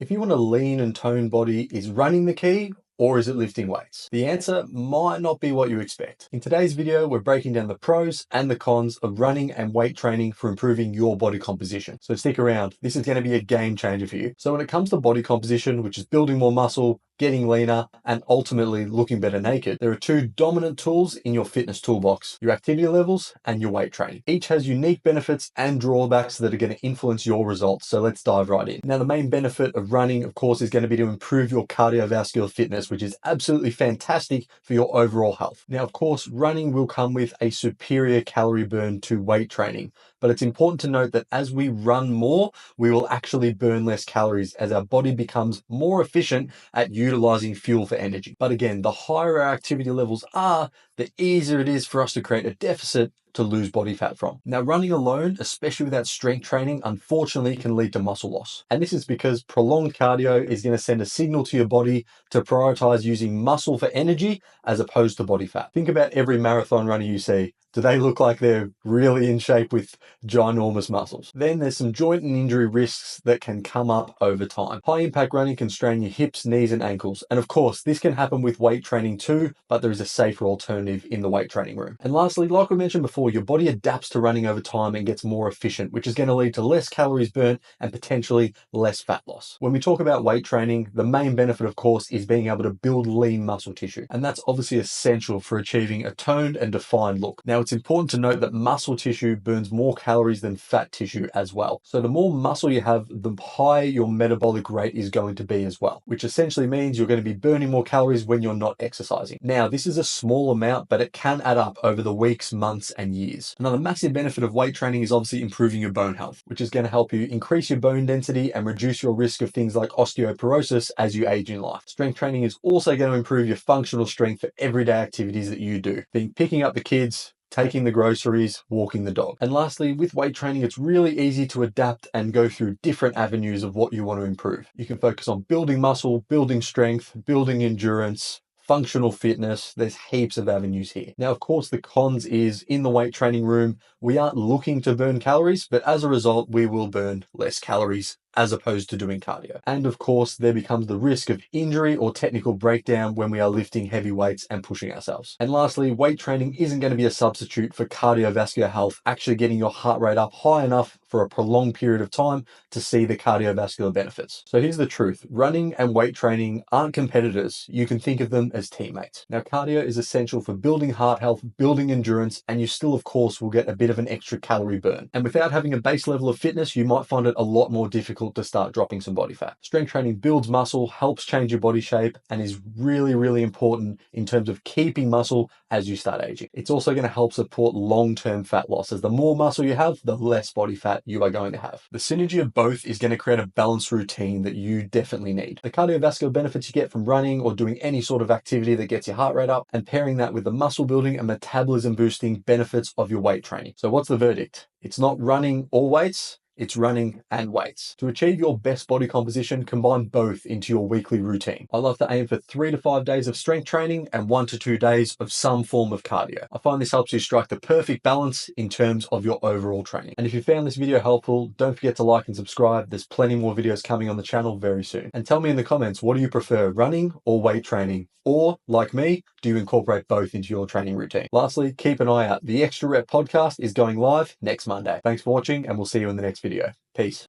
If you want a lean and toned body, is running the key or is it lifting weights? The answer might not be what you expect. In today's video, we're breaking down the pros and the cons of running and weight training for improving your body composition. So stick around, this is going to be a game changer for you. So when it comes to body composition, which is building more muscle, getting leaner, and ultimately looking better naked, there are two dominant tools in your fitness toolbox: your activity levels and your weight training. Each has unique benefits and drawbacks that are going to influence your results. So let's dive right in. Now, the main benefit of running, of course, is going to be to improve your cardiovascular fitness, which is absolutely fantastic for your overall health. Now, of course, running will come with a superior calorie burn to weight training, but it's important to note that as we run more, we will actually burn less calories as our body becomes more efficient at utilizing fuel for energy. But again, the higher our activity levels are, the easier it is for us to create a deficit to lose body fat from. Now, running alone, especially without strength training, unfortunately can lead to muscle loss. And this is because prolonged cardio is going to send a signal to your body to prioritize using muscle for energy as opposed to body fat. Think about every marathon runner you see. Do they look like they're really in shape with ginormous muscles? Then there's some joint and injury risks that can come up over time. High impact running can strain your hips, knees, and ankles. And of course, this can happen with weight training too, but there is a safer alternative in the weight training room. And lastly, like we mentioned before, your body adapts to running over time and gets more efficient, which is going to lead to less calories burnt and potentially less fat loss. When we talk about weight training, the main benefit, of course, is being able to build lean muscle tissue. And that's obviously essential for achieving a toned and defined look. Now, it's important to note that muscle tissue burns more calories than fat tissue as well. So the more muscle you have, the higher your metabolic rate is going to be as well, which essentially means you're going to be burning more calories when you're not exercising. Now, this is a small amount, but it can add up over the weeks, months, and years. Another massive benefit of weight training is obviously improving your bone health, which is going to help you increase your bone density and reduce your risk of things like osteoporosis as you age in life. Strength training is also going to improve your functional strength for everyday activities that you do, being picking up the kids, taking the groceries, walking the dog. And lastly, with weight training, it's really easy to adapt and go through different avenues of what you want to improve. You can focus on building muscle, building strength, building endurance, functional fitness. There's heaps of avenues here. Now, of course, the cons is in the weight training room, we aren't looking to burn calories, but as a result, we will burn less calories as opposed to doing cardio. And of course, there becomes the risk of injury or technical breakdown when we are lifting heavy weights and pushing ourselves. And lastly, weight training isn't going to be a substitute for cardiovascular health, actually getting your heart rate up high enough for a prolonged period of time to see the cardiovascular benefits. So here's the truth: running and weight training aren't competitors. You can think of them as teammates. Now, cardio is essential for building heart health, building endurance, and you still, of course, will get a bit of an extra calorie burn. And without having a base level of fitness, you might find it a lot more difficult to start dropping some body fat. Strength training builds muscle, helps change your body shape, and is really, really important in terms of keeping muscle as you start aging. It's also going to help support long-term fat loss, as the more muscle you have, the less body fat you are going to have. The synergy of both is going to create a balanced routine that you definitely need. The cardiovascular benefits you get from running or doing any sort of activity that gets your heart rate up, and pairing that with the muscle building and metabolism boosting benefits of your weight training. So what's the verdict? It's not running or weights, it's running and weights. To achieve your best body composition, combine both into your weekly routine. I love to aim for 3 to 5 days of strength training and 1 to 2 days of some form of cardio. I find this helps you strike the perfect balance in terms of your overall training. And if you found this video helpful, don't forget to like and subscribe. There's plenty more videos coming on the channel very soon. And tell me in the comments, what do you prefer, running or weight training? Or, like me, do you incorporate both into your training routine? Lastly, keep an eye out. The Extra Rep podcast is going live next Monday. Thanks for watching, and we'll see you in the next video. Peace.